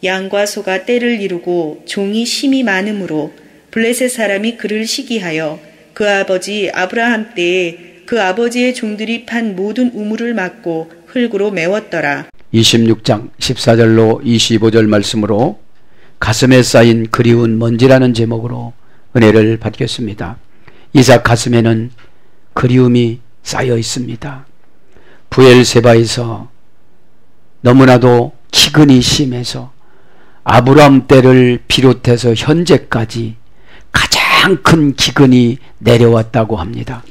양과 소가 떼를 이루고 종이 심이 많으므로 블레셋 사람이 그를 시기하여 그 아버지 아브라함 때에 그 아버지의 종들이 판 모든 우물을 막고 흙으로 메웠더라. 26장 14절로 25절 말씀으로 가슴에 쌓인 그리운 먼지라는 제목으로 은혜를 받겠습니다. 이삭 가슴에는 그리움이 쌓여 있습니다. 부엘세바에서 너무나도 기근이 심해서 아브라함 때를 비롯해서 현재까지 가장 큰 기근이 내려왔다고 합니다.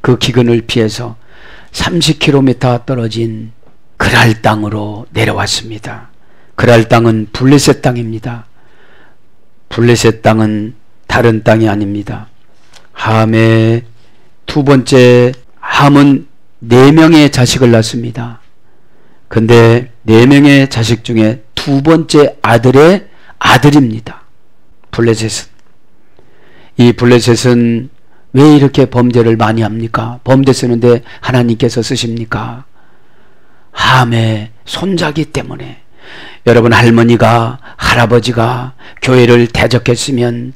그 기근을 피해서 30km 떨어진 그랄 땅으로 내려왔습니다. 그랄 땅은 블레셋 땅입니다. 블레셋 땅은 다른 땅이 아닙니다. 함의 두 번째, 함은 4명의 자식을 낳습니다. 근데 4명의 자식 중에 두 번째 아들의 아들입니다. 블레셋은. 이 블레셋은 왜 이렇게 범죄를 많이 합니까? 범죄 쓰는데 하나님께서 쓰십니까? 함의 손자기 때문에. 여러분, 할머니가, 할아버지가 교회를 대적했으면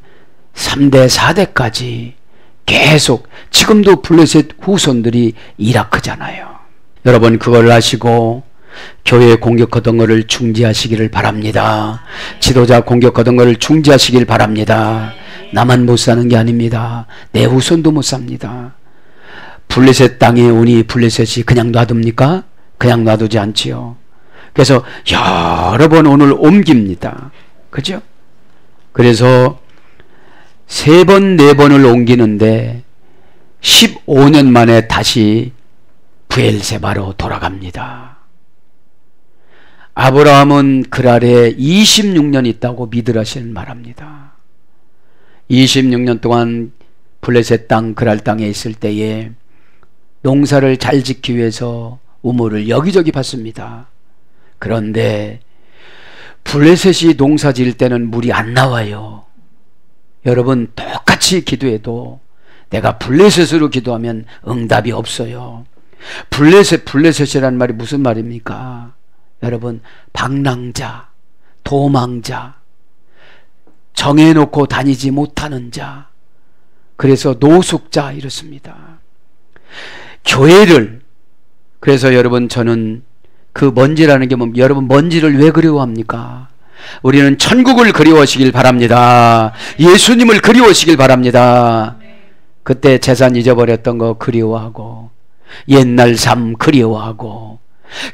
3대 4대까지 계속, 지금도 블레셋 후손들이 이라크잖아요. 여러분, 그걸 아시고 교회 공격하던 것을 중지하시기를 바랍니다. 지도자 공격하던 것을 중지하시길 바랍니다. 나만 못 사는 게 아닙니다. 내 후손도 못 삽니다. 블레셋 땅에 오니 블레셋이 그냥 놔둡니까? 그냥 놔두지 않지요. 그래서 여러 번 오늘 옮깁니다. 그죠? 그래서 3번, 4번을 옮기는데 15년 만에 다시 부엘세바로 돌아갑니다. 아브라함은 그랄에 26년 있다고 미드라시는 말합니다. 26년 동안 블레셋 땅, 그랄 땅에 있을 때에 농사를 잘 짓기 위해서 우물을 여기저기 팠습니다. 그런데 블레셋이 농사 지을 때는 물이 안 나와요. 여러분, 똑같이 기도해도 내가 블레셋으로 기도하면 응답이 없어요. 블레셋이라는 말이 무슨 말입니까? 여러분, 방랑자, 도망자, 정해놓고 다니지 못하는 자, 그래서 노숙자 이렇습니다. 교회를, 그래서 여러분, 저는 그 먼지라는 게 뭡니까? 여러분, 먼지를 왜 그리워합니까? 우리는 천국을 그리워하시길 바랍니다. 예수님을 그리워하시길 바랍니다. 그때 재산 잊어버렸던 거 그리워하고, 옛날 삶 그리워하고,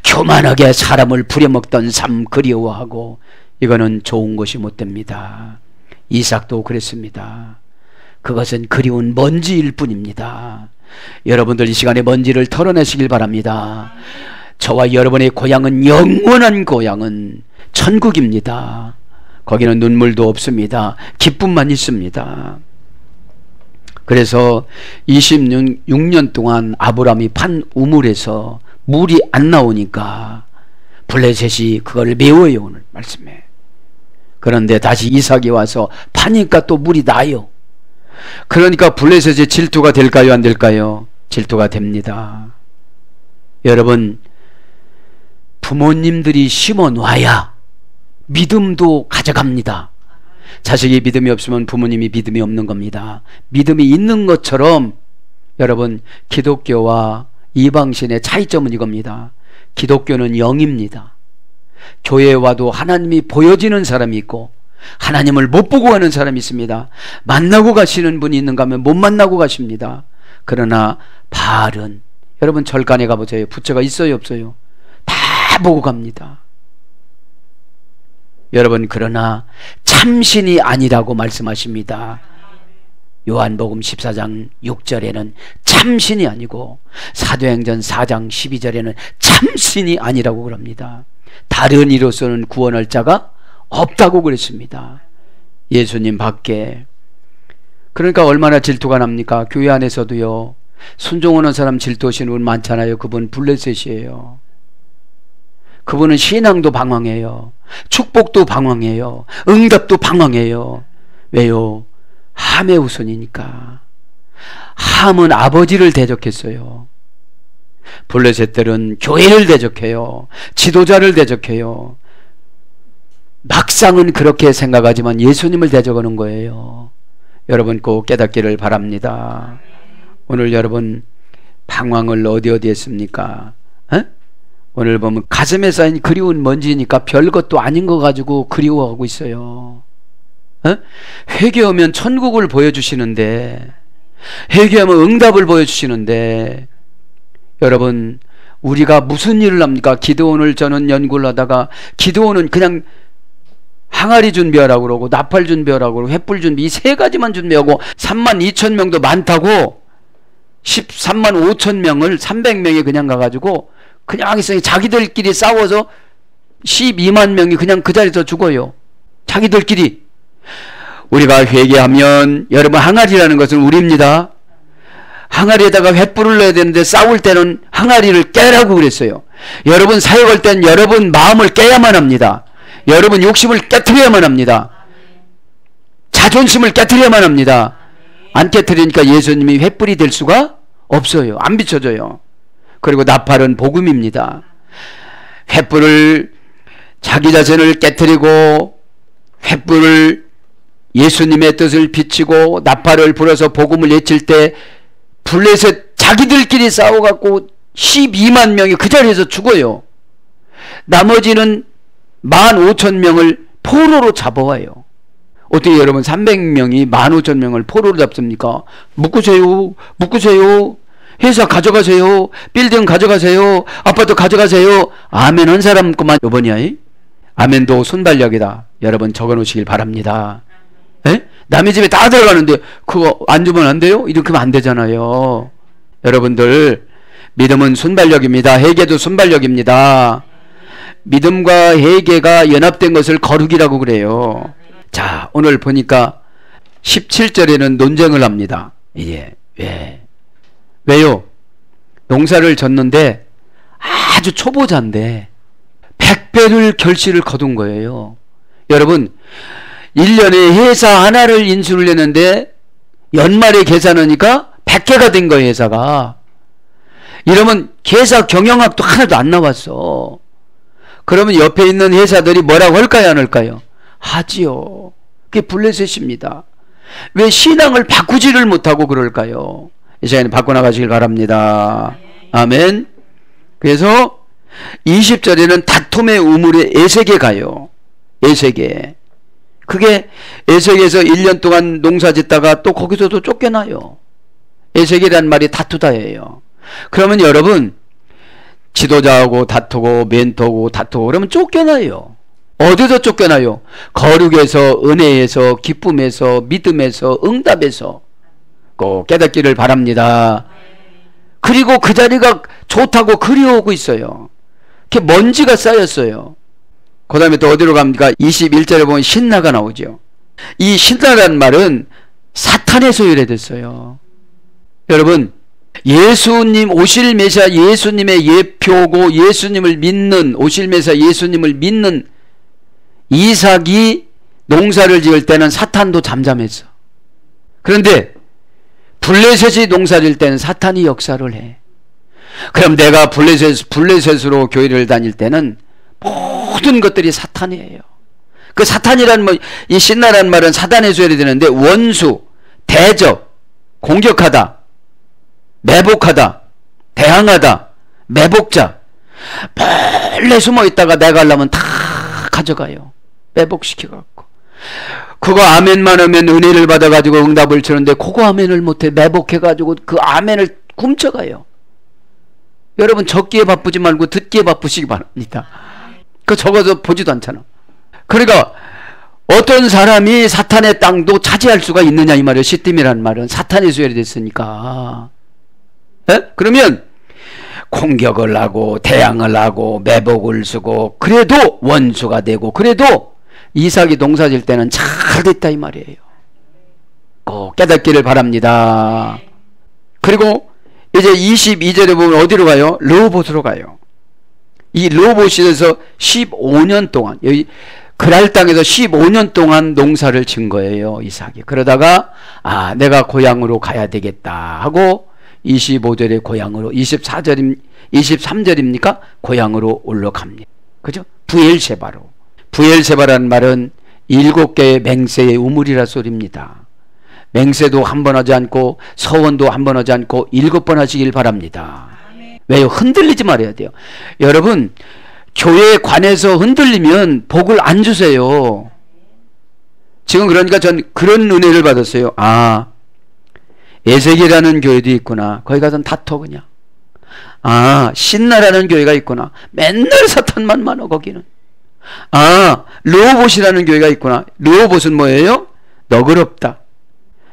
교만하게 사람을 부려먹던 삶 그리워하고, 이거는 좋은 것이 못 됩니다. 이삭도 그랬습니다. 그것은 그리운 먼지일 뿐입니다. 여러분들 이 시간에 먼지를 털어내시길 바랍니다. 저와 여러분의 고향은, 영원한 고향은 천국입니다. 거기는 눈물도 없습니다. 기쁨만 있습니다. 그래서 26년 동안 아브라함이 판 우물에서 물이 안 나오니까 블레셋이 그걸 메워요, 오늘 말씀에. 그런데 다시 이삭이 와서 파니까 또 물이 나요. 그러니까 블레셋의 질투가 될까요, 안 될까요? 질투가 됩니다. 여러분, 부모님들이 심어놔야 믿음도 가져갑니다. 자식이 믿음이 없으면 부모님이 믿음이 없는 겁니다. 믿음이 있는 것처럼 여러분, 기독교와 이방신의 차이점은 이겁니다. 기독교는 영입니다. 교회에 와도 하나님이 보여지는 사람이 있고 하나님을 못 보고 가는 사람이 있습니다. 만나고 가시는 분이 있는가 하면 못 만나고 가십니다. 그러나 바알은, 여러분 절간에 가보세요. 부처가 있어요, 없어요? 다 보고 갑니다. 여러분, 그러나 참신이 아니라고 말씀하십니다. 요한복음 14장 6절에는 참신이 아니고, 사도행전 4장 12절에는 참신이 아니라고 그럽니다. 다른 이로서는 구원할 자가 없다고 그랬습니다. 예수님 밖에. 그러니까 얼마나 질투가 납니까? 교회 안에서도요, 순종하는 사람 질투하시는 분 많잖아요. 그분 블레셋이에요. 그분은 신앙도 방황해요. 축복도 방황해요. 응답도 방황해요. 왜요? 함의 후손이니까. 함은 아버지를 대적했어요. 블레셋들은 교회를 대적해요. 지도자를 대적해요. 막상은 그렇게 생각하지만 예수님을 대적하는 거예요. 여러분 꼭 깨닫기를 바랍니다. 오늘 여러분 방황을 어디 했습니까? 오늘 보면 가슴에 쌓인 그리운 먼지니까 별것도 아닌 거 가지고 그리워하고 있어요. 회개하면 천국을 보여주시는데, 회개하면 응답을 보여주시는데, 여러분 우리가 무슨 일을 합니까? 기드온을 저는 연구를 하다가, 기드온은 그냥 항아리 준비하라고 그러고 나팔 준비하라고 그러고 횃불 준비, 이 세 가지만 준비하고 32,000명도 많다고 135,000명을 300명이 그냥 가가지고 그냥 있어요. 자기들끼리 싸워서 12만 명이 그냥 그 자리에서 죽어요. 자기들끼리. 우리가 회개하면, 여러분 항아리라는 것은 우리입니다. 항아리에다가 횃불을 넣어야 되는데 싸울 때는 항아리를 깨라고 그랬어요. 여러분 사역할 땐 여러분 마음을 깨야만 합니다. 여러분 욕심을 깨트려야만 합니다. 자존심을 깨트려야만 합니다. 안 깨트리니까 예수님이 횃불이 될 수가 없어요. 안 비춰져요. 그리고 나팔은 복음입니다. 횃불을, 자기 자신을 깨트리고 횃불을 예수님의 뜻을 비치고 나팔을 불어서 복음을 외칠 때 블레셋 자기들끼리 싸워갖고 12만 명이 그 자리에서 죽어요. 나머지는 15,000명을 포로로 잡아와요. 어떻게 여러분 300명이 15,000명을 포로로 잡습니까? 묶으세요. 묶으세요. 회사 가져가세요. 빌딩 가져가세요. 아파트 가져가세요. 아멘 한 사람 것만 요번이야. 아멘도 순발력이다. 여러분 적어놓으시길 바랍니다. 에? 남의 집에 다 들어가는데 그거 안 주면 안 돼요? 이렇게 하면 안 되잖아요. 여러분들 믿음은 순발력입니다. 회개도 순발력입니다. 믿음과 회개가 연합된 것을 거룩이라고 그래요. 자, 오늘 보니까 17절에는 논쟁을 합니다. 이게 왜요? 농사를 졌는데 아주 초보자인데 100배를 결실을 거둔 거예요. 여러분 1년에 회사 하나를 인수를 했는데 연말에 계산하니까 100개가 된 거예요. 회사가. 이러면 회사 경영학도 하나도 안 나왔어. 그러면 옆에 있는 회사들이 뭐라고 할까요? 안 할까요? 하지요. 그게 블레셋입니다. 왜 신앙을 바꾸지를 못하고 그럴까요? 이 시간에 바꿔나가시길 바랍니다. 아멘. 그래서 20절에는 다툼의 우물에 에색에 가요. 에색에. 그게 에색에서 1년 동안 농사 짓다가 또 거기서도 쫓겨나요. 에색이란 말이 다투다예요. 그러면 여러분 지도자하고 다투고 멘토하고 다투고 그러면 쫓겨나요. 어디서 쫓겨나요? 거룩에서, 은혜에서, 기쁨에서, 믿음에서, 응답에서. 꼭 깨닫기를 바랍니다. 그리고 그 자리가 좋다고 그리워오고 있어요. 그게 먼지가 쌓였어요. 그 다음에 또 어디로 갑니까? 21절에 보면 신나가 나오죠. 이 신나라는 말은 사탄의 소유래 됐어요. 여러분 예수님 오실 메시아 예수님의 예표고 예수님을 믿는, 오실 메시아 예수님을 믿는 이삭이 농사를 지을 때는 사탄도 잠잠했어. 그런데 블레셋이 농사를 지을 때는 사탄이 역사를 해. 그럼 내가 블레셋으로 교회를 다닐 때는 모든 것들이 사탄이에요. 그 사탄이라는 이 신나라는 말은 사단의 소리가 되는데 원수, 대적, 공격하다, 매복하다, 대항하다, 매복자. 몰래 숨어 있다가 내가 하려면 다 가져가요. 매복시켜갖고. 그거 아멘만 하면 은혜를 받아가지고 응답을 주는데 그거 아멘을 못해. 매복해가지고 그 아멘을 훔쳐가요. 여러분 적기에 바쁘지 말고 듣기에 바쁘시기 바랍니다. 그 적어서 보지도 않잖아. 그러니까 어떤 사람이 사탄의 땅도 차지할 수가 있느냐 이 말이에요. 시딤이라는 말은 사탄의 수혈이 됐으니까. 그러면 공격을 하고 대항을 하고 매복을 쓰고 그래도 원수가 되고 그래도 이삭이 농사질 때는 잘 됐다 이 말이에요. 꼭 깨닫기를 바랍니다. 그리고 이제 22절에 보면 어디로 가요? 르호봇으로 가요. 이 르호봇에서 15년 동안 여기 그랄 땅에서 15년 동안 농사를 진 거예요. 이삭이. 그러다가 내가 고향으로 가야 되겠다 하고 25절에 고향으로 23절입니까? 고향으로 올라갑니다. 그죠? 부엘셰바로 부엘세바라는 말은 7개의 맹세의 우물이라 소리입니다. 맹세도 한 번 하지 않고 서원도 한 번 하지 않고 7번 하시길 바랍니다. 왜요? 흔들리지 말아야 돼요. 여러분, 교회에 관해서 흔들리면 복을 안 주세요. 지금 그러니까 전 그런 은혜를 받았어요. 아, 에세기라는 교회도 있구나. 거기 가서는 다퉈 그냥. 아, 신나라는 교회가 있구나. 맨날 사탄만 많아 거기는. 아, 르호봇이라는 교회가 있구나. 르호봇은 뭐예요? 너그럽다.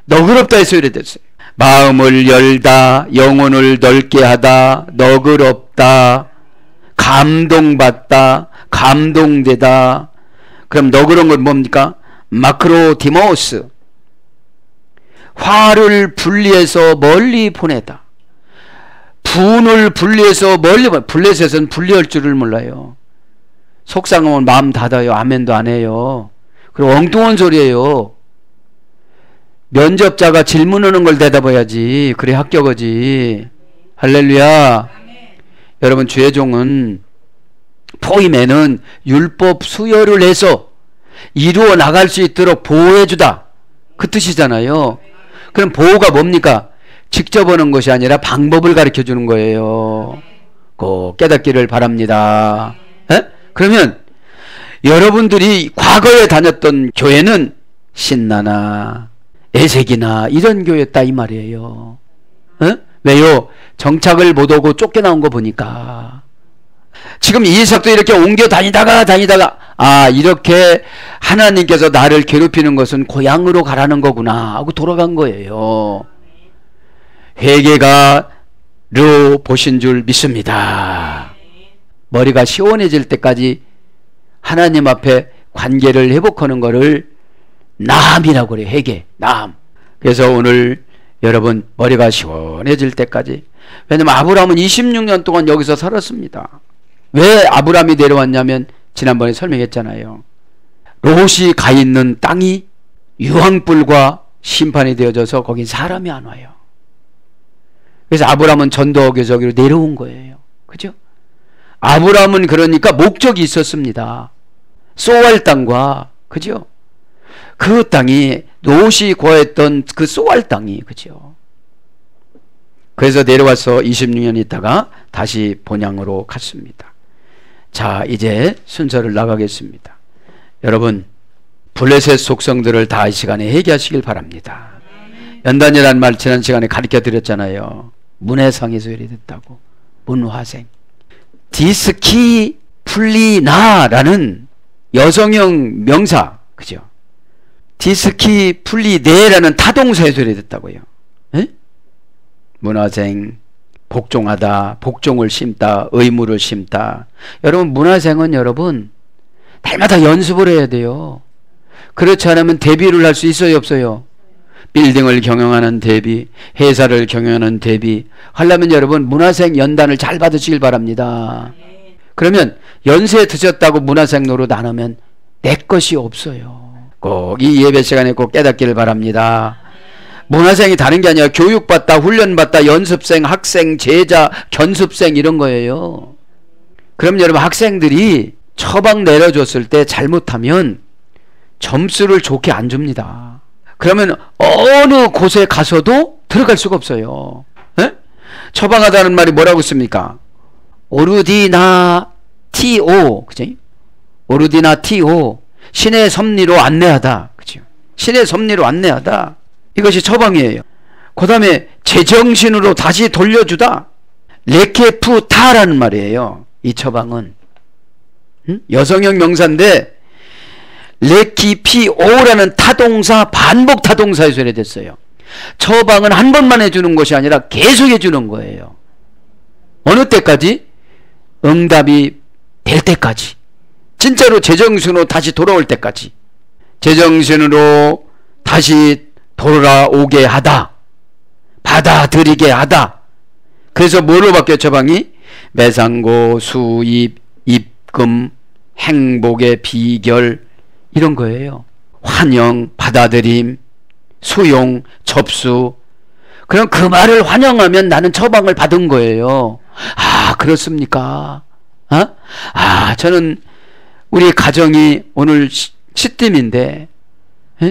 너그럽다 해서 이래 됐어요. 마음을 열다, 영혼을 넓게 하다, 너그럽다, 감동받다, 감동되다. 그럼 너그러운 건 뭡니까? 마크로디모스. 화를 분리해서 멀리 보내다. 분을 분리해서 멀리 보내. 블레셋은 분리할 줄을 몰라요. 속상하면 마음 닫아요. 아멘도 안 해요. 그리고 엉뚱한 소리예요. 면접자가 질문하는 걸 대답해야지. 그래 합격하지. 할렐루야. 여러분, 주의 종은 포임에는 율법 수여를 해서 이루어 나갈 수 있도록 보호해주다. 그 뜻이잖아요. 그럼 보호가 뭡니까? 직접 하는 것이 아니라 방법을 가르쳐 주는 거예요. 꼭 깨닫기를 바랍니다. 에? 그러면 여러분들이 과거에 다녔던 교회는 신나나 에색이나 이런 교회였다 이 말이에요. 에? 왜요? 정착을 못하고 쫓겨나온 거 보니까. 지금 이삭도 이렇게 옮겨 다니다가 아, 이렇게 하나님께서 나를 괴롭히는 것은 고향으로 가라는 거구나 하고 돌아간 거예요. 회개가 르 보신 줄 믿습니다. 머리가 시원해질 때까지 하나님 앞에 관계를 회복하는 거를 나함이라고 그래요. 회개, 나함. 그래서 오늘 여러분 머리가 시원해질 때까지. 왜냐면 아브라함은 26년 동안 여기서 살았습니다. 왜 아브라함이 내려왔냐면 지난번에 설명했잖아요. 롯이 가 있는 땅이 유황불과 심판이 되어져서 거긴 사람이 안 와요. 그래서 아브라함은 전도하기 저기로 내려온 거예요. 그죠? 아브라함은 그러니까 목적이 있었습니다. 소알 땅과, 그죠? 그 땅이 롯이 거했던 그 소알 땅이, 그죠? 그래서 내려와서 26년 있다가 다시 본향으로 갔습니다. 자, 이제 순서를 나가겠습니다. 여러분, 블레셋 속성들을 다 이 시간에 회개하시길 바랍니다. 연단이라는 말 지난 시간에 가르쳐 드렸잖아요. 문해상에서 이래 됐다고. 문화생. 디스키플리나라는 여성형 명사, 그죠? 디스키플리네라는 타동사에서 이래 됐다고요. 에? 문화생, 복종하다, 복종을 심다, 의무를 심다. 여러분, 문화생은 여러분 날마다 연습을 해야 돼요. 그렇지 않으면 데뷔를 할 수 있어요, 없어요? 빌딩을 경영하는 데뷔, 회사를 경영하는 데뷔 하려면 여러분 문화생 연단을 잘 받으시길 바랍니다. 그러면 연세 드셨다고 문화생 노릇 안 하면 내 것이 없어요. 꼭 이 예배 시간에 꼭 깨닫기를 바랍니다. 문화생이 다른 게 아니라 교육받다, 훈련받다, 연습생, 학생, 제자, 견습생 이런 거예요. 그럼 여러분 학생들이 처방 내려줬을 때 잘못하면 점수를 좋게 안 줍니다. 그러면 어느 곳에 가서도 들어갈 수가 없어요. 에? 처방하다는 말이 뭐라고 씁니까? 오르디나티오, 그죠? 오르디나티오, 신의 섭리로 안내하다, 그죠? 신의 섭리로 안내하다. 이것이 처방이에요. 그 다음에 제정신으로 다시 돌려주다. 레케푸타라는 말이에요. 이 처방은 여성형 명사인데 레키피오라는 타동사, 반복 타동사에서 됐어요. 처방은 한 번만 해주는 것이 아니라 계속 해주는 거예요. 어느 때까지? 응답이 될 때까지. 진짜로 제정신으로 다시 돌아올 때까지. 제정신으로 다시 돌아오게 하다. 받아들이게 하다. 그래서 뭐로 바뀌어 처방이? 매상고, 수입, 입금, 행복의 비결 이런 거예요. 환영, 받아들임, 수용, 접수. 그럼 그 말을 환영하면 나는 처방을 받은 거예요. 아, 그렇습니까? 아, 저는 우리 가정이 오늘 시뜸인데,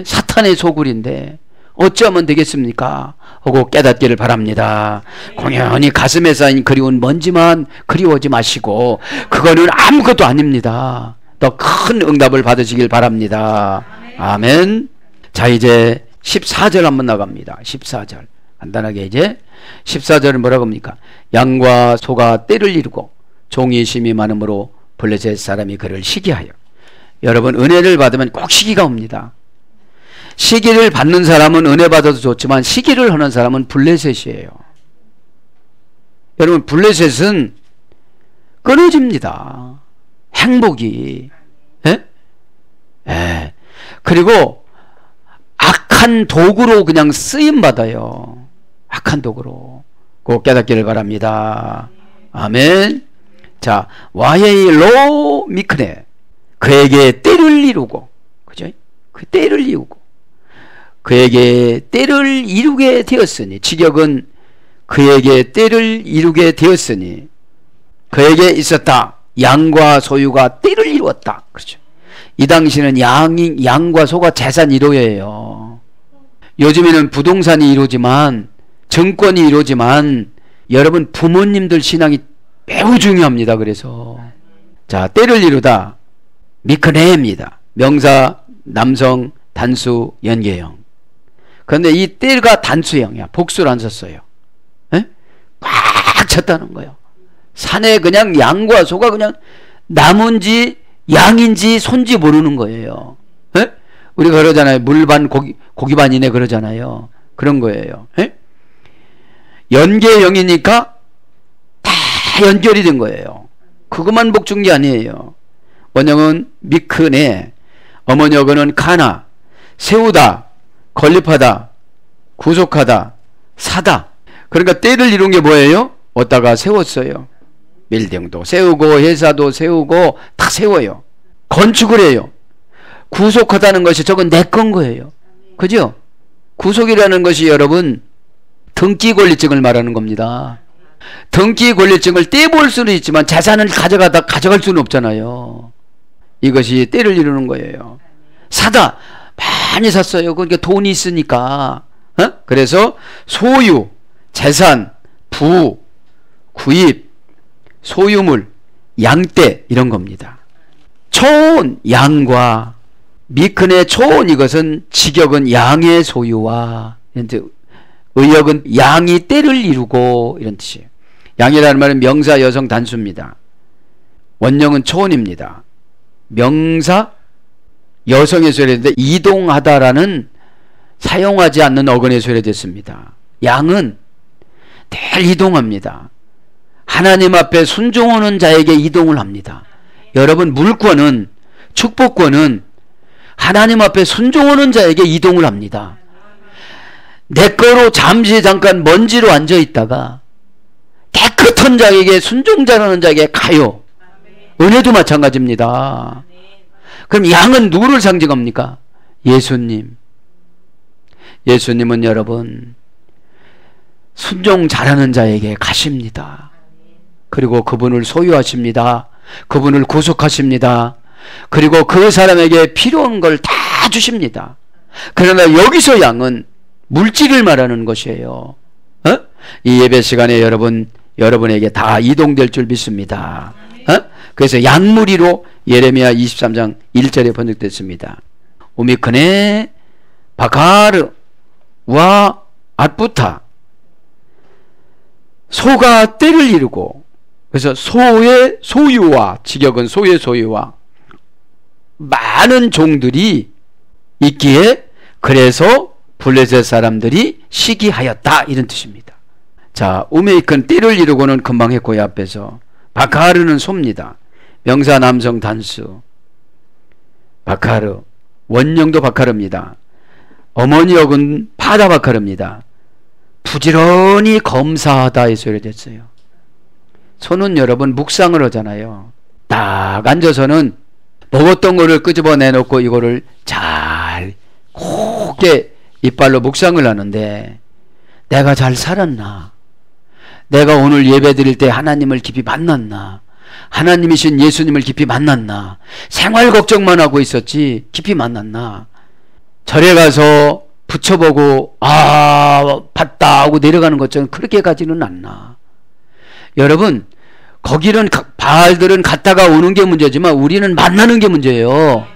사탄의 소굴인데 어찌하면 되겠습니까? 하고 깨닫기를 바랍니다. 공연히 가슴에 쌓인 그리운 먼지만 그리워하지 마시고 그거는 아무것도 아닙니다. 더 큰 응답을 받으시길 바랍니다. 아멘. 자, 이제 14절 한번 나갑니다. 14절 간단하게 이제 14절은 뭐라고 합니까? 양과 소가 떼를 이루고 종이 심이 많음으로 블레셋 사람이 그를 시기하여. 여러분, 은혜를 받으면 꼭 시기가 옵니다. 시기를 받는 사람은 은혜 받아도 좋지만 시기를 하는 사람은 블레셋이에요. 여러분, 블레셋은 끊어집니다. 행복이. 그리고 악한 도구로 그냥 쓰임받아요. 악한 도구로. 꼭 깨닫기를 바랍니다. 아멘. 자, 와헤일로 미크네. 그에게 때를 이루고, 그죠? 그 때를 이루고. 그에게 때를 이루게 되었으니, 직역은 그에게 때를 이루게 되었으니, 그에게 있었다. 양과 소유가 때를 이루었다. 그렇죠. 이 당시는 양과 소가 재산 1호예요. 요즘에는 부동산이 1호지만, 정권이 1호지만, 여러분 부모님들 신앙이 매우 중요합니다. 그래서 자, 때를 이루다 미크네입니다. 명사 남성 단수 연계형. 그런데 이 때가 단수형이야. 복수를 안 썼어요. 꽉 찼다는 거예요. 산에 그냥 양과 소가 그냥 나무인지 양인지 손지 모르는 거예요. 우리가 그러잖아요. 물반 고기반이네 그러잖아요. 그런 거예요. 연계형이니까 다 연결이 된 거예요. 그것만 복준 게 아니에요. 원형은 미크네, 어머니어근은 카나, 세우다, 건립하다, 구속하다, 사다. 그러니까 때를 이룬 게 뭐예요? 얻다가 세웠어요. 빌딩도 세우고 회사도 세우고 다 세워요. 건축을 해요. 구속하다는 것이 저건 내 건 거예요. 그죠? 구속이라는 것이 여러분 등기 권리증을 말하는 겁니다. 등기 권리증을 떼볼 수는 있지만 재산을 가져갈 수는 없잖아요. 이것이 때를 이루는 거예요. 사다. 많이 샀어요. 그러니까 돈이 있으니까. 그래서 소유, 재산, 부, 구입, 소유물, 양떼 이런 겁니다. 초온, 양과 미크네 초온 이것은 직역은 양의 소유와 의역은 양이 때를 이루고 이런 뜻이에요. 양이라는 말은 명사 여성 단수입니다. 원형은 초온입니다. 명사 여성의 소리인데 이동하다라는 사용하지 않는 어근의 소리가 됐습니다. 양은 늘 이동합니다. 하나님 앞에 순종하는 자에게 이동을 합니다. 여러분 물권은 축복권은 하나님 앞에 순종하는 자에게 이동을 합니다. 내 거로 잠시 잠깐 먼지로 앉아있다가 깨끗한 자에게 순종자라는 자에게 가요. 은혜도 마찬가지입니다. 그럼 양은 누구를 상징합니까? 예수님. 예수님은 여러분 순종 잘하는 자에게 가십니다. 그리고 그분을 소유하십니다. 그분을 구속하십니다. 그리고 그 사람에게 필요한 걸 다 주십니다. 그러나 여기서 양은 물질을 말하는 것이에요. 이 예배 시간에 여러분에게 다 이동될 줄 믿습니다. 그래서 양무리로 예레미야 23장 1절에 번역됐습니다. 오미크네 바카르 와 앗부타. 소가 때를 이루고, 그래서 소의 소유와, 직역은 소의 소유와 많은 종들이 있기에 그래서 블레셋 사람들이 시기하였다 이런 뜻입니다. 자, 우메이크는 때를 이루고는 금방 했고요. 앞에서 바카르는 소입니다. 명사 남성 단수 바카르, 원형도 바카르입니다. 어머니역은 파다 바카르입니다. 부지런히 검사하다의 소리가 됐어요. 소는 여러분 묵상을 하잖아요. 딱 앉아서는 먹었던 거를 끄집어 내놓고 이거를 잘 곱게 이빨로 묵상을 하는데, 내가 잘 살았나? 내가 오늘 예배 드릴 때 하나님을 깊이 만났나? 하나님이신 예수님을 깊이 만났나? 생활 걱정만 하고 있었지 깊이 만났나? 절에 가서 붙여보고 봤다 하고 내려가는 것처럼 그렇게 가지는 않나? 여러분, 거기는 바알들은 갔다가 오는 게 문제지만 우리는 만나는 게 문제예요.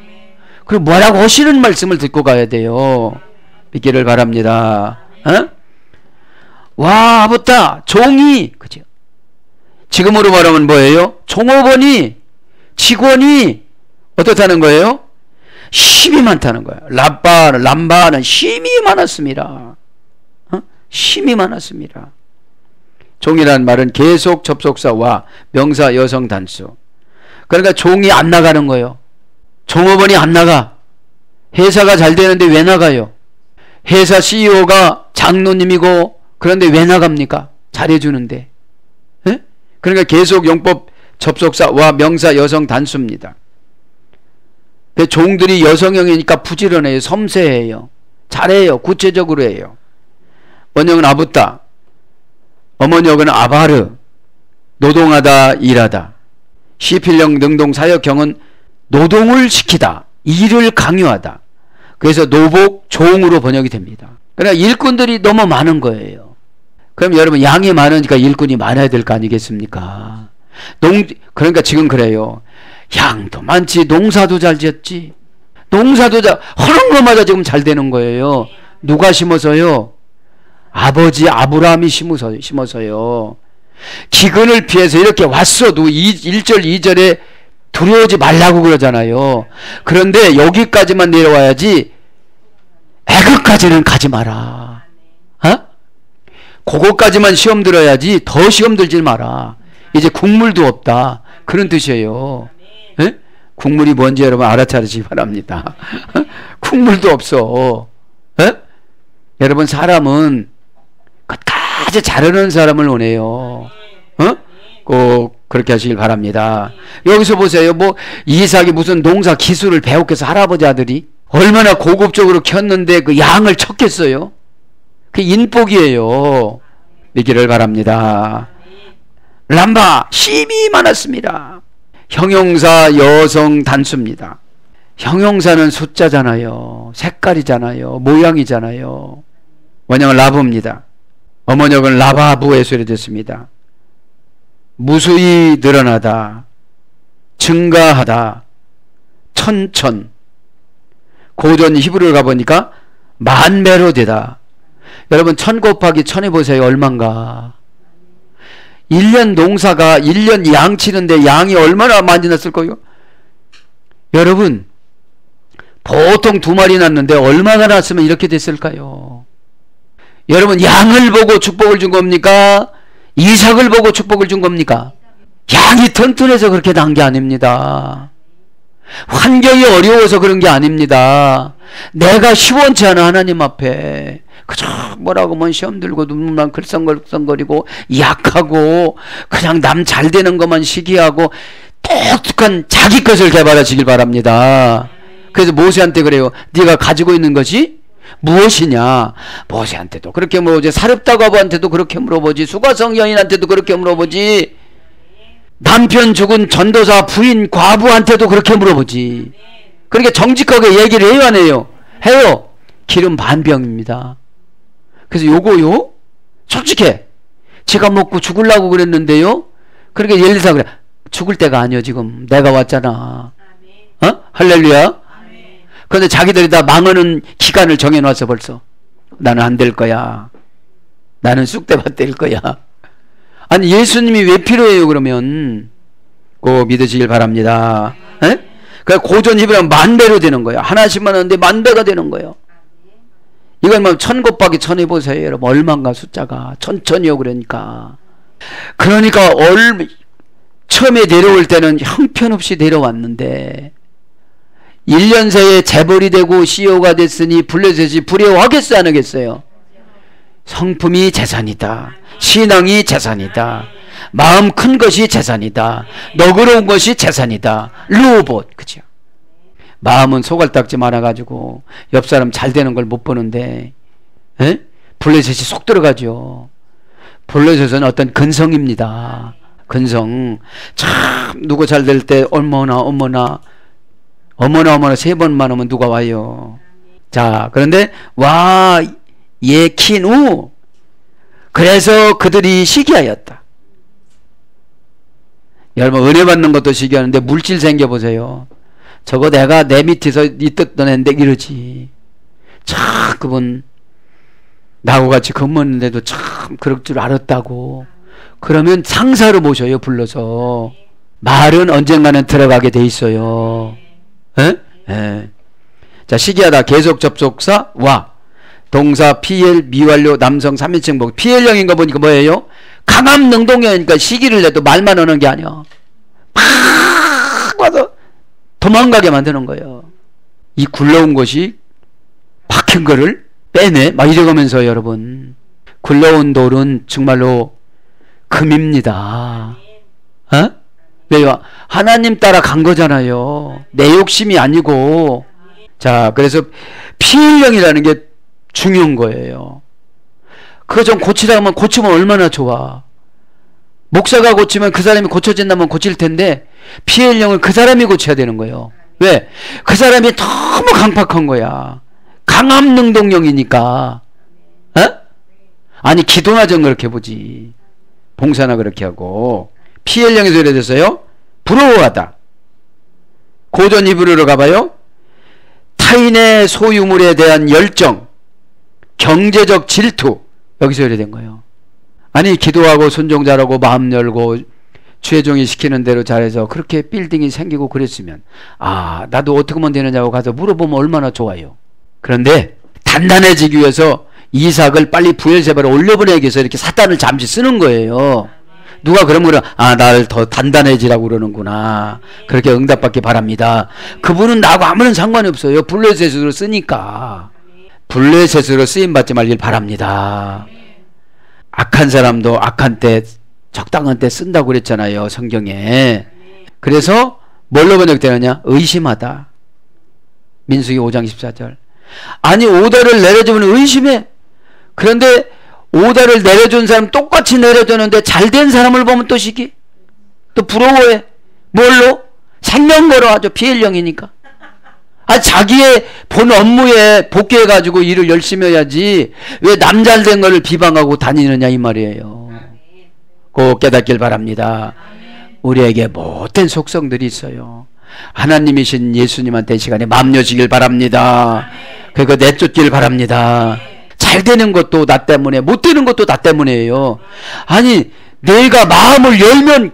그리고 뭐라고 하시는 말씀을 듣고 가야 돼요. 믿기를 바랍니다. 와, 아버다 종이, 그죠? 지금으로 말하면 뭐예요? 종업원이, 직원이 어떻다는 거예요? 힘이 많다는 거예요. 람바는 힘이 많았습니다. 힘이 많았습니다. 종이라는 말은 계속 접속사와 명사 여성 단수. 그러니까 종이 안 나가는 거예요. 종업원이 안 나가. 회사가 잘 되는데 왜 나가요? 회사 CEO가 장로님이고 그런데 왜 나갑니까? 잘해주는데. 에? 그러니까 계속 용법 접속사와 명사 여성 단수입니다. 종들이 여성형이니까 부지런해요. 섬세해요. 잘해요. 구체적으로 해요. 원형은 아부따, 어머니역은 아바르, 노동하다, 일하다. 시필령 능동 사역형은 노동을 시키다, 일을 강요하다. 그래서 노복, 종으로 번역이 됩니다. 그러니까 일꾼들이 너무 많은 거예요. 그럼 여러분, 양이 많으니까 일꾼이 많아야 될 거 아니겠습니까? 그러니까 지금 그래요. 양도 많지, 농사도 잘 지었지. 농사도 하는 것마다 지금 잘 되는 거예요. 누가 심어서요? 아버지 아브라함이 심어서요. 기근을 피해서 이렇게 왔어도 1절 2절에 두려워하지 말라고 그러잖아요. 그런데 여기까지만 내려와야지 애굽까지는 가지 마라. 그거까지만 시험 들어야지 더 시험 들지 마라. 이제 국물도 없다. 그런 뜻이에요. 에? 국물이 뭔지 여러분 알아차리시기 바랍니다. 국물도 없어. 에? 여러분, 사람은 끝까지 잘하는 사람을 원해요. 꼭 그렇게 하시길 바랍니다. 여기서 보세요. 이삭이 무슨 농사 기술을 배웠겠어. 할아버지 아들이 얼마나 고급적으로 켰는데 그 양을 쳤겠어요. 그 인복이에요. 믿기를 바랍니다. 람바, 힘이 많았습니다. 형용사 여성 단수입니다. 형용사는 숫자잖아요. 색깔이잖아요. 모양이잖아요. 원형은 라브입니다. 어머니역은 라바부에 소리됐습니다. 무수히 늘어나다, 증가하다, 천천. 고전 히브리를 가보니까 만배로 되다. 여러분, 1000 곱하기 1000 해보세요. 얼만가? 1년 농사가 1년 양 치는데 양이 얼마나 많이 났을 거요? 여러분, 보통 2마리 났는데 얼마나 났으면 이렇게 됐을까요? 여러분, 양을 보고 축복을 준 겁니까? 이삭을 보고 축복을 준 겁니까? 양이 튼튼해서 그렇게 난 게 아닙니다. 환경이 어려워서 그런 게 아닙니다. 내가 시원치 않아 하나님 앞에. 그저 뭐라고 하면 시험 들고 눈만 글썽글썽거리고 약하고 그냥 남 잘 되는 것만 시기하고 똑똑한 자기 것을 개발하시길 바랍니다. 그래서 모세한테 그래요. 네가 가지고 있는 것이 무엇이냐? 모세한테도 그렇게 물어보지, 사렙다가부한테도 그렇게 물어보지, 수가성 여인한테도 그렇게 물어보지, 남편 죽은 전도사 부인 과부한테도 그렇게 물어보지. 그렇게 정직하게 얘기를 해요, 안 해요? 해요. 기름 반병입니다. 그래서 요거요? 솔직해. 제가 먹고 죽으려고 그랬는데요. 그렇게 엘리사 그래. 죽을 때가 아니요, 지금. 내가 왔잖아. 할렐루야. 그런데 자기들이 다 망하는 기간을 정해놨어, 벌써. 나는 안 될 거야. 나는 쑥대밭 될 거야. 아니, 예수님이 왜 필요해요, 그러면? 꼭 믿으시길 바랍니다. 그러니까 고전 히브리어는 만배로 되는 거예요. 하나씩만 하는데 만배가 되는 거예요. 이건 뭐 1000 곱하기 1000 해보세요, 여러분. 얼마인가 숫자가. 천천히요, 그러니까. 그러니까 처음에 내려올 때는 형편없이 내려왔는데 1년 새에 재벌이 되고 CEO가 됐으니 블레셋이 부러워하겠어요, 안 하겠어요? 성품이 재산이다. 신앙이 재산이다. 마음 큰 것이 재산이다. 너그러운 것이 재산이다. 르호봇, 그죠? 마음은 소갈딱지 많아가지고 옆 사람 잘 되는 걸 못 보는데, 블레셋이 속 들어가죠. 블레셋은 어떤 근성입니다. 근성. 참 누구 잘 될 때 어머나 3번만 오면 누가 와요. 자, 그런데 와 예킨 후 그래서 그들이 시기하였다. 여러분 은혜 받는 것도 시기하는데 물질 생겨보세요. 저거 내가 내 밑에서 이 뜻던 애인데 이러지. 참 그분 나하고 같이 근무했는데도 참 그럴 줄 알았다고. 그러면 상사로 모셔요. 불러서. 말은 언젠가는 들어가게 돼 있어요. 에? 에. 자, 시기하다 계속 접속사 와 동사 PL 미완료 남성 3인칭 복. PL형인 거 보니까 뭐예요? 강함 능동형이니까 시기를 내도 말만 하는 게 아니야. 팍 와서 도망가게 만드는 거예요. 이 굴러온 것이 박힌 거를 빼내 막 이래가면서 여러분 굴러온 돌은 정말로 금입니다. 어? 왜요? 하나님 따라 간 거잖아요. 내 욕심이 아니고. 자, 그래서 피일령이라는 게 중요한 거예요. 그거 좀 고치라면 고치면 얼마나 좋아. 목사가 고치면 그 사람이 고쳐진다면 고칠 텐데 피일령을 그 사람이 고쳐야 되는 거예요. 왜? 그 사람이 너무 강팍한 거야. 강함 능동령이니까. 어? 아니 기도나 좀 그렇게 보지. 봉사나 그렇게 하고. 피엘령에서 이래 됐어요. 부러워하다. 고전 히브리어로 가봐요. 타인의 소유물에 대한 열정, 경제적 질투. 여기서 이래 된 거예요. 아니 기도하고 순종 잘하고 마음 열고 주의 종이 시키는 대로 잘해서 그렇게 빌딩이 생기고 그랬으면 아 나도 어떻게 하면 되느냐고 가서 물어보면 얼마나 좋아요. 그런데 단단해지기 위해서 이삭을 빨리 부엘세바로 올려보내기 위해서 이렇게 사탄을 잠시 쓰는 거예요. 누가 그러면 아 나를 더 단단해지라고 그러는구나. 그렇게 응답받기 바랍니다. 그분은 나하고 아무런 상관이 없어요. 블레셋으로 쓰니까. 블레셋으로 쓰임받지 말길 바랍니다. 악한 사람도 악한 때 적당한 때 쓴다고 그랬잖아요. 성경에. 그래서 뭘로 번역되느냐? 의심하다. 민수기 5장 14절. 아니 오더를 내려주면 의심해. 그런데 오더를 내려준 사람 똑같이 내려주는데 잘된 사람을 보면 또 시기 또 부러워해. 뭘로? 생명 걸어하죠. 피해령이니까. 아 자기의 본 업무에 복귀해가지고 일을 열심히 해야지 왜 남 잘된 거를 비방하고 다니느냐 이 말이에요. 꼭 깨닫길 바랍니다. 우리에게 못된 속성들이 있어요. 하나님이신 예수님한테 이 시간에 마음 여시길 바랍니다. 그거 내쫓길 바랍니다. 잘 되는 것도 나 때문에 못 되는 것도 나 때문이에요. 아니 내가 마음을 열면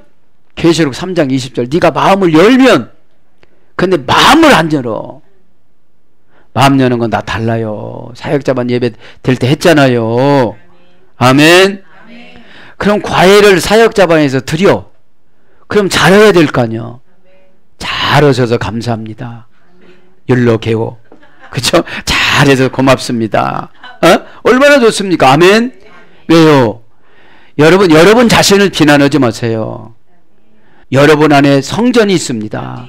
계시록 3장 20절 네가 마음을 열면 근데 마음을 안 열어. 마음 여는 건 다 달라요. 사역자반 예배 될 때 했잖아요. 아멘. 그럼 과외를 사역자반에서 드려. 그럼 잘해야 될 거 아니야. 잘하셔서 감사합니다. 율로 개호. 그쵸? 잘해서 고맙습니다. 어? 얼마나 좋습니까? 아멘. 왜요? 여러분 자신을 비난하지 마세요. 여러분 안에 성전이 있습니다.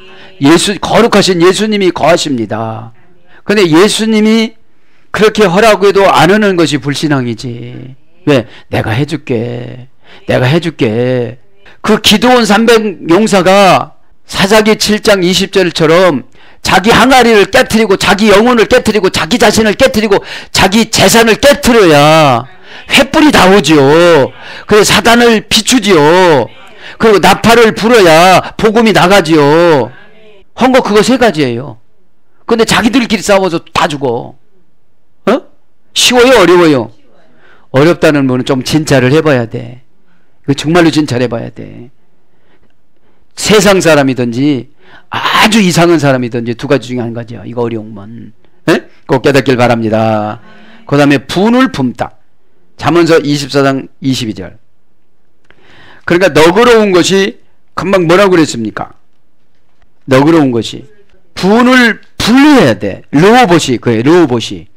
거룩하신 예수님이 거하십니다. 근데 예수님이 그렇게 허라고 해도 안 하는 것이 불신앙이지. 왜? 내가 해줄게. 그 기드온 300 용사가 사사기 7장 20절처럼 자기 항아리를 깨트리고 자기 영혼을 깨트리고 자기 자신을 깨트리고 자기 재산을 깨트려야 횃불이 나오지요. 그래서 사단을 비추지요. 그리고 나팔을 불어야 복음이 나가지요. 헌거 그거 세 가지예요. 근데 자기들끼리 싸워서 다 죽어. 어? 쉬워요? 어려워요? 어렵다는 분은 좀 진짜를 해봐야 돼. 이거 정말로 진짜를 해봐야 돼. 세상 사람이든지 아주 이상한 사람이든지 두 가지 중에 한 가지야. 이거 어려운 건. 꼭 깨닫길 바랍니다. 그 다음에 분을 품다. 잠언서 24장 22절. 그러니까 너그러운 것이 금방 뭐라고 그랬습니까? 너그러운 것이 분을 분리해야 돼. 르호봇이 그래. 르호봇이.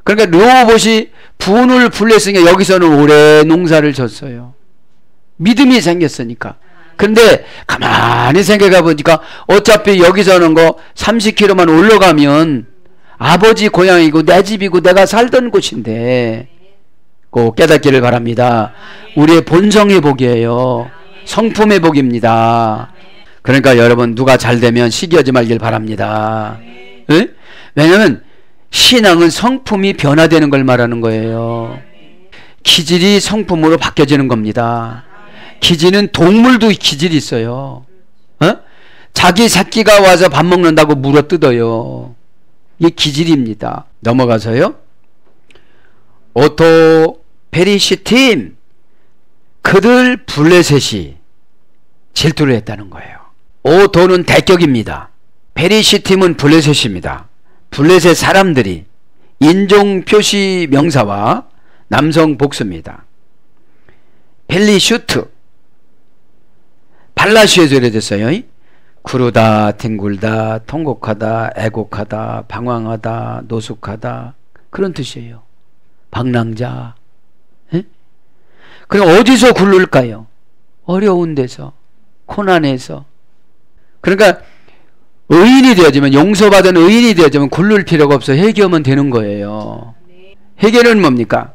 그러니까 르호봇이 분을 분리했으니까 여기서는 오래 농사를 졌어요. 믿음이 생겼으니까. 근데 가만히 생각해 보니까 어차피 여기서는 거 30km만 올라가면 아버지 고향이고 내 집이고 내가 살던 곳인데 꼭 깨닫기를 바랍니다. 우리의 본성 회복이에요. 성품의 복입니다. 그러니까 여러분 누가 잘 되면 시기하지 말길 바랍니다. 네? 왜냐하면 신앙은 성품이 변화되는 걸 말하는 거예요. 기질이 성품으로 바뀌어지는 겁니다. 기질은 동물도 기질이 있어요. 자기 새끼가 와서 밥 먹는다고 물어뜯어요. 이게 기질입니다. 넘어가서요. 오토 페리시팀, 그들 블레셋이 질투를 했다는 거예요. 오토는 대격입니다. 페리시팀은 블레셋입니다. 블레셋 사람들이 인종 표시 명사와 남성 복수입니다. 펠리슈트, 발라시에서 이래졌어요. 구르다, 뒹굴다, 통곡하다, 애곡하다, 방황하다, 노숙하다, 그런 뜻이에요. 방랑자. 에? 그럼 어디서 굴를까요? 어려운 데서, 고난에서. 그러니까 의인이 되어지면, 용서받은 의인이 되어지면 굴를 필요가 없어. 회개하면 되는 거예요. 회개는 뭡니까?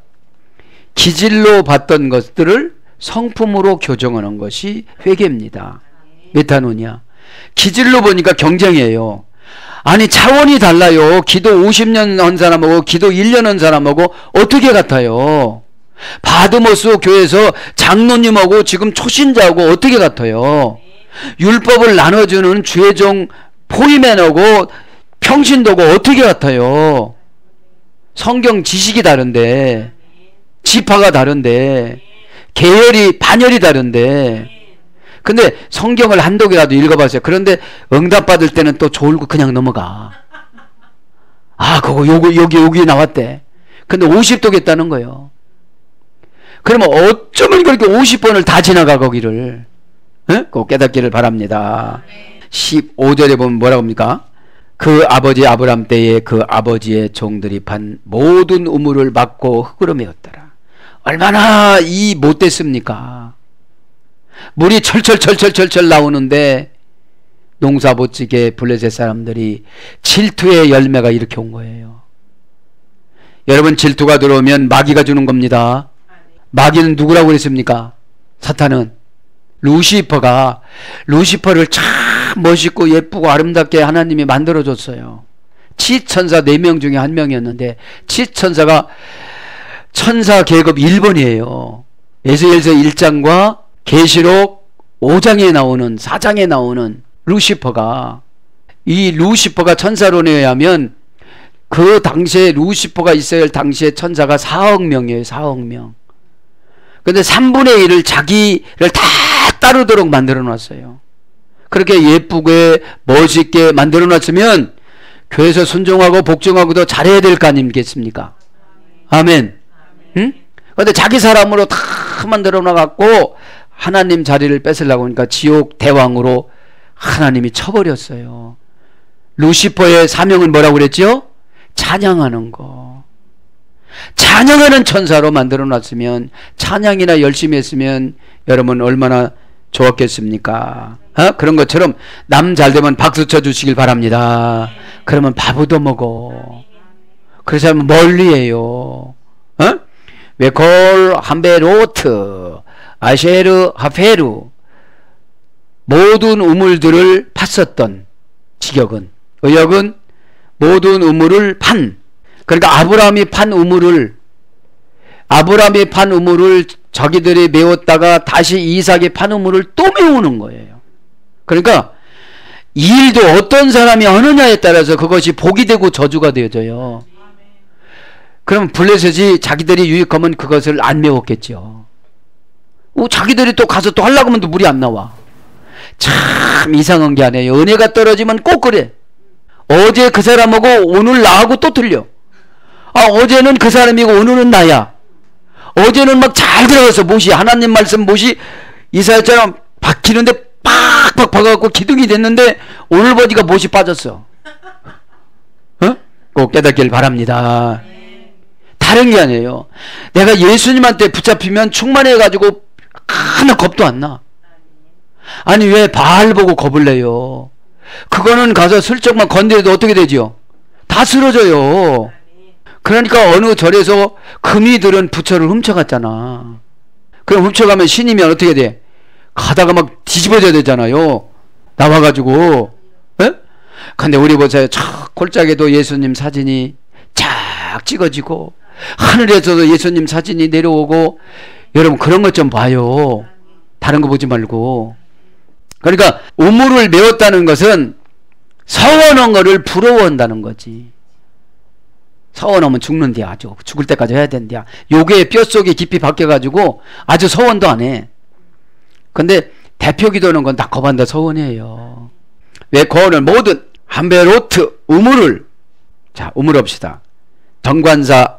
기질로 봤던 것들을 성품으로 교정하는 것이 회개입니다. 메타노니아. 기질로 보니까 경쟁이에요. 아니 차원이 달라요. 기도 50년 한 사람하고 기도 1년 한 사람하고 어떻게 같아요? 바드모스 교회에서 장로님하고 지금 초신자하고 어떻게 같아요? 율법을 나눠주는 주의종 포이맨하고 평신도고 어떻게 같아요? 성경 지식이 다른데, 지파가 다른데, 계열이 반열이 다른데, 근데 성경을 한 독이라도 읽어봤어요. 그런데 응답받을 때는 또 졸고 그냥 넘어가. 아, 그거 여기 나왔대. 근데 50독 했다는 거예요. 그러면 어쩌면 그렇게 50번을 다 지나가 거기를. 꼭 깨닫기를 바랍니다. 15절에 보면 뭐라고 합니까? 그 아버지 아브람 때에 그 아버지의 종들이 판 모든 우물을 막고 흙으로 메웠더라. 얼마나 이 못됐습니까? 물이 철철 나오는데 농사 못지게 블레셋 사람들이 질투의 열매가 이렇게 온 거예요. 여러분, 질투가 들어오면 마귀가 주는 겁니다. 마귀는 누구라고 그랬습니까? 사탄은 루시퍼를 참 멋있고 예쁘고 아름답게 하나님이 만들어줬어요. 치천사 4명 중에 1명이었는데 치천사가 천사 계급 1번이에요. 에스겔서 1장과 계시록 5장에 나오는 4장에 나오는 루시퍼가, 이 루시퍼가 천사론에 의하면 그 당시에 루시퍼가 있어야 할 당시에 천사가 4억 명이에요. 4억 명. 근데 3분의 1을 자기를 다 따르도록 만들어 놨어요. 그렇게 예쁘게 멋있게 만들어 놨으면 교회에서 순종하고 복종하고도 잘해야 될 거 아니겠습니까? 아멘. 응? 근데 자기 사람으로 다 만들어 놔갖고 하나님 자리를 뺏으려고 하니까 지옥 대왕으로 하나님이 쳐버렸어요. 루시퍼의 사명은 뭐라고 그랬죠? 찬양하는 거. 찬양하는 천사로 만들어 놨으면, 찬양이나 열심히 했으면 여러분 얼마나 좋았겠습니까? 그런 것처럼 남 잘되면 박수 쳐주시길 바랍니다. 그러면 밥 얻어먹어. 그래서 하면 멀리해요. 웨콜 함베로트 아쉐르 하페루, 모든 우물들을 팠었던 직역은, 의역은 모든 우물을 판. 그러니까 아브라함이 판 우물을 자기들이 메웠다가 다시 이삭이 판 우물을 또 메우는 거예요. 그러니까 이 일도 어떤 사람이 하느냐에 따라서 그것이 복이 되고 저주가 되어져요. 그럼 블레셋이 자기들이 유익하면 그것을 안 메웠겠죠. 자기들이 또 가서 또 하려고 하면 또 물이 안 나와. 참 이상한 게 아니에요. 은혜가 떨어지면 꼭 그래. 어제 그 사람하고 오늘 나하고 또 틀려. 어제는 그 사람이고 오늘은 나야. 어제는 막 잘 들어가서 못이, 하나님 말씀 못이 이사야처럼 박히는데 팍팍 박아갖고 기둥이 됐는데 오늘 보니까 못이 빠졌어. 꼭 깨닫길 바랍니다. 다른 게 아니에요. 내가 예수님한테 붙잡히면 충만해가지고 하나 겁도 안 나. 아니 왜 바알 보고 겁을 내요? 그거는 가서 슬쩍만 건드려도 어떻게 되죠? 다 쓰러져요. 그러니까 어느 절에서 금이들은 부처를 훔쳐갔잖아. 그럼 훔쳐가면 신이면 어떻게 돼? 가다가 막 뒤집어져야 되잖아요. 나와가지고. 에? 근데 우리 보세요. 촥 골짜기도 예수님 사진이 쫙 찍어지고 하늘에서도 예수님 사진이 내려오고. 여러분 그런 것 좀 봐요. 다른 거 보지 말고. 그러니까 우물을 메웠다는 것은 서원한 거를 부러워한다는 거지. 서원하면 죽는데 아주 죽을 때까지 해야 된대. 요게 뼛속에 깊이 박혀가지고 아주 서원도 안 해. 근데 대표 기도는 건 다 거반다 서원이에요. 왜 거원을 모든 한베로트 우물을, 자 우물 합시다. 정관사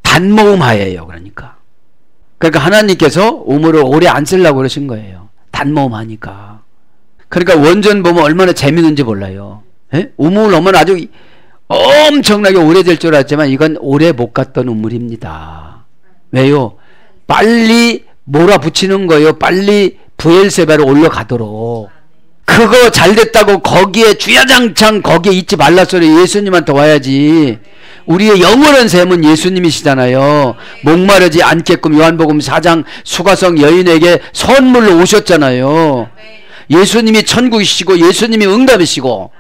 단모음하예요. 그러니까 하나님께서 우물을 오래 안 쓰려고 그러신 거예요. 단모음하니까. 그러니까 원전 보면 얼마나 재밌는지 몰라요. 에? 우물 오면 아주 엄청나게 오래될 줄 알았지만 이건 오래 못 갔던 우물입니다. 왜요? 빨리 몰아붙이는 거예요. 빨리 부엘세바로 올라가도록. 그거 잘됐다고 거기에 주야장창 거기에 있지 말라 소리. 예수님한테 와야지. 우리의 영원한 샘은 예수님이시잖아요. 목마르지 않게끔 요한복음 4장 수가성 여인에게 선물로 오셨잖아요. 예수님이 천국이시고 예수님이 응답이시고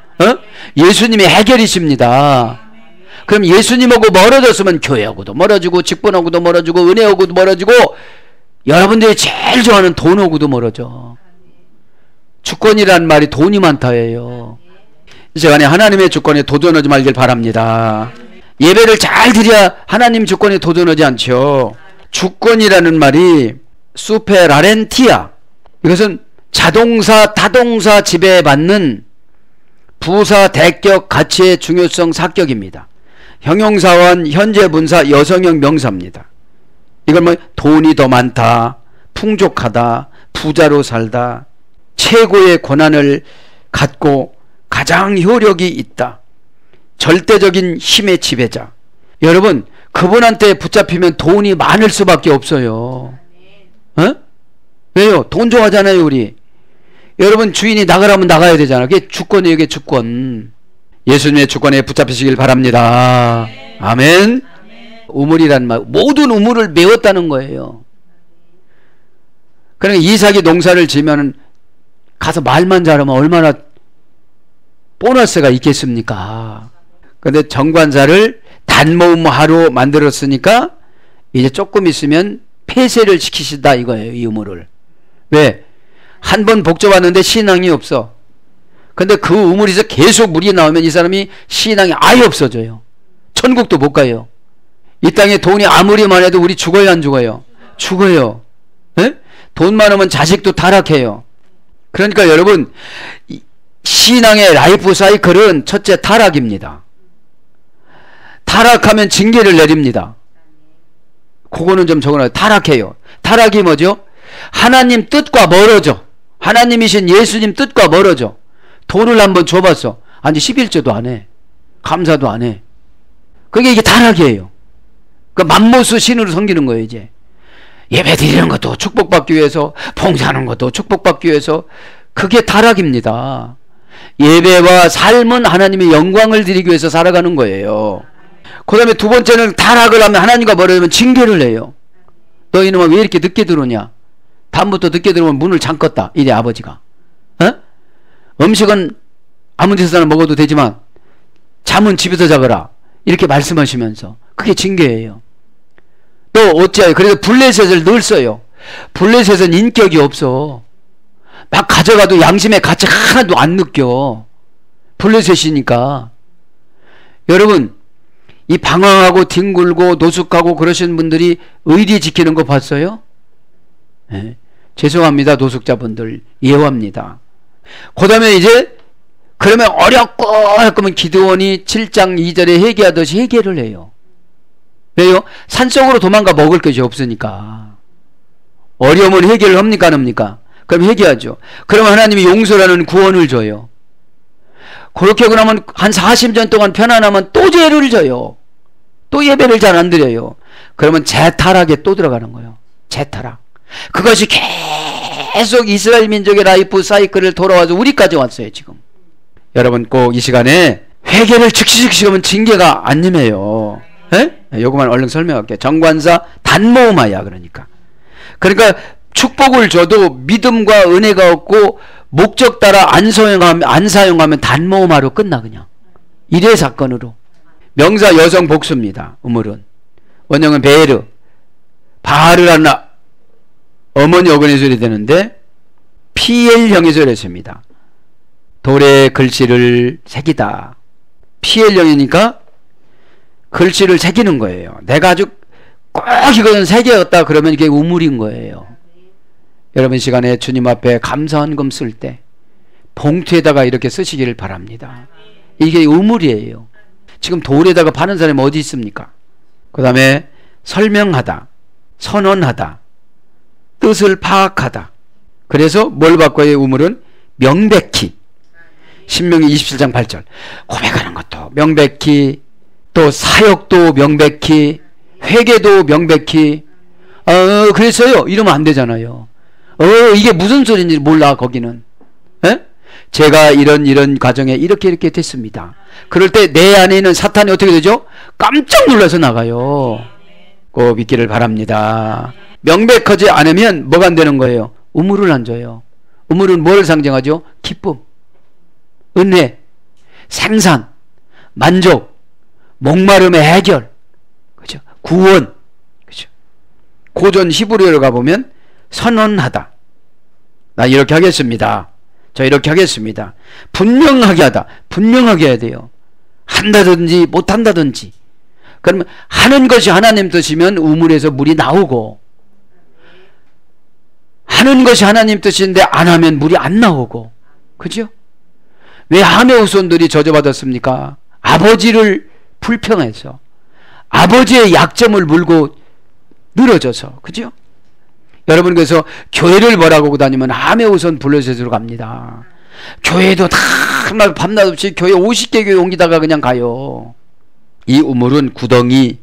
예수님이 해결이십니다. 그럼 예수님하고 멀어졌으면 교회하고도 멀어지고 직분하고도 멀어지고 은혜하고도 멀어지고 여러분들이 제일 좋아하는 돈하고도 멀어져. 주권이란 말이 돈이 많다예요. 이 시간에 하나님의 주권에 도전하지 말길 바랍니다. 예배를 잘 드려야 하나님 주권에 도전하지 않죠. 주권이라는 말이 수페라렌티아, 이것은 자동사 타동사 지배받는 부사 대격 가치의 중요성 사격입니다. 형용사원 현재 분사 여성형 명사입니다. 이건 뭐 돈이 더 많다, 풍족하다, 부자로 살다, 최고의 권한을 갖고 가장 효력이 있다, 절대적인 힘의 지배자. 여러분 그분한테 붙잡히면 돈이 많을 수밖에 없어요. 어? 왜요? 돈 좋아하잖아요 우리. 여러분 주인이 나가라면 나가야 되잖아요. 그게 주권이에요. 이게 주권. 예수님의 주권에 붙잡히시길 바랍니다. 아멘. 우물이란 말, 모든 우물을 메웠다는 거예요. 그러니까 이삭이 농사를 지면 가서 말만 잘하면 얼마나 보너스가 있겠습니까? 근데 정관사를 단모음하로 만들었으니까 이제 조금 있으면 폐쇄를 시키신다 이거예요. 이 우물을. 왜? 한 번 복잡하는데 신앙이 없어. 근데 그 우물에서 계속 물이 나오면 이 사람이 신앙이 아예 없어져요. 천국도 못 가요. 이 땅에 돈이 아무리 많아도 우리 죽어요 안 죽어요? 죽어요. 에? 돈 많으면 자식도 타락해요. 그러니까 여러분 신앙의 라이프 사이클은 첫째 타락입니다. 타락하면 징계를 내립니다. 그거는 좀 적어놔요. 타락해요. 타락이 뭐죠? 하나님 뜻과 멀어져. 하나님이신 예수님 뜻과 멀어져. 돈을 한번 줘봤어. 아니 11조도 안 해. 감사도 안 해. 그게 이게 타락이에요. 그 맘모스 신으로 섬기는 거예요. 이제 예배 드리는 것도 축복받기 위해서, 봉사하는 것도 축복받기 위해서. 그게 타락입니다. 예배와 삶은 하나님의 영광을 드리기 위해서 살아가는 거예요. 그 다음에 두 번째는 타락을 하면 하나님과 멀어지면 징계를 내요. 너 이놈아 왜 이렇게 늦게 들어오냐? 다음부터 늦게 들어오면 문을 잠궜다. 이래 아버지가. 어? 음식은 아무 데서나 먹어도 되지만 잠은 집에서 자거라. 이렇게 말씀하시면서. 그게 징계예요. 또 어찌하여. 그래서 블레셋을 늘 써요. 블레셋은 인격이 없어. 막 가져가도 양심의 가치 하나도 안 느껴. 블레셋이니까. 여러분 이 방황하고 뒹굴고 노숙하고 그러신 분들이 의리 지키는 거 봤어요? 네. 죄송합니다. 노숙자분들 예화입니다. 그 다음에 이제 그러면 어렵고 그러면 기드온이 7장 2절에 회개하듯이 회개를 해요. 왜요? 산속으로 도망가 먹을 것이 없으니까. 어려우면 회개를 합니까 안 합니까? 그럼 회개하죠. 그러면 하나님이 용서라는 구원을 줘요. 그렇게 그러면 한 40년 동안 편안하면 또 죄를 져요. 또 예배를 잘 안 드려요. 그러면 재타락에 또 들어가는 거예요. 재타락. 그것이 계속 이스라엘 민족의 라이프 사이클을 돌아와서 우리까지 왔어요. 지금 여러분 꼭 이 시간에 회개를 즉시 하면 징계가 안 임해요. 요거만 얼른 설명할게요. 정관사 단모음하야. 그러니까 축복을 줘도 믿음과 은혜가 없고 목적 따라 안 사용하면 단모음하로 끝나. 그냥 일회 사건으로. 명사 여성 복수입니다. 우물은. 원형은 베르. 바를 하나 어머니 어근의 소리 되는데 PL형의 소리를 했습니다. 돌에 글씨를 새기다. PL형이니까 글씨를 새기는 거예요. 내가 아주 꼭 이것은 새겼다 그러면 이게 우물인 거예요. 여러분 시간에 주님 앞에 감사헌금 쓸 때 봉투에다가 이렇게 쓰시기를 바랍니다. 이게 우물이에요. 지금 돌에다가 파는 사람이 어디 있습니까? 그 다음에 설명하다, 선언하다, 뜻을 파악하다. 그래서 뭘 바꿔요? 우물은 명백히. 신명기 27장 8절. 고백하는 것도 명백히, 또 사역도 명백히, 회개도 명백히. 그랬어요. 이러면 안 되잖아요. 이게 무슨 소리인지 몰라 거기는. 에? 제가 이런 과정에 이렇게 됐습니다. 그럴 때 내 안에 있는 사탄이 어떻게 되죠? 깜짝 놀라서 나가요. 꼭 믿기를 바랍니다. 명백하지 않으면 뭐가 안 되는 거예요? 우물을 안 줘요. 우물은 뭘 상징하죠? 기쁨, 은혜, 생산, 만족, 목마름의 해결, 그죠? 구원, 그죠? 고전 히브리어로 가보면 선언하다. 나 이렇게 하겠습니다. 저 이렇게 하겠습니다. 분명하게 하다. 분명하게 해야 돼요. 한다든지 못한다든지. 그러면 하는 것이 하나님 뜻이면 우물에서 물이 나오고, 하는 것이 하나님 뜻인데 안 하면 물이 안 나오고. 그죠? 왜 함의 후손들이 저주받았습니까? 아버지를 불평해서, 아버지의 약점을 물고 늘어져서. 그죠? 여러분 그래서 교회를 뭐라고 다니면 함의 후손 블레셋으로 갑니다. 교회도 다 밤낮 없이 교회 50개 교회 옮기다가 그냥 가요. 이 우물은 구덩이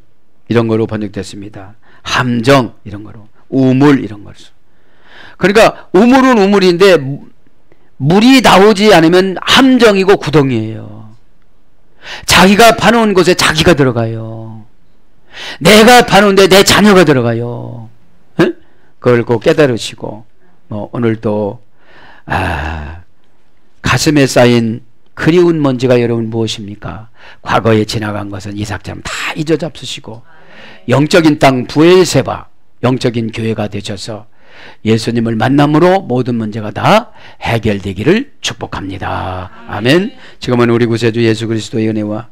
이런 거로 번역됐습니다. 함정 이런 거로, 우물 이런 거로. 그러니까 우물은 우물인데 물이 나오지 않으면 함정이고 구덩이에요. 자기가 파놓은 곳에 자기가 들어가요. 내가 파놓은데 내 자녀가 들어가요. 에? 그걸 꼭 깨달으시고, 오늘도 가슴에 쌓인 그리운 먼지가 여러분 무엇입니까? 과거에 지나간 것은 이삭처럼 다 잊어잡수시고 영적인 땅 부엘세바, 영적인 교회가 되셔서 예수님을 만남으로 모든 문제가 다 해결되기를 축복합니다. 아멘. 지금은 우리 구세주 예수 그리스도의 은혜와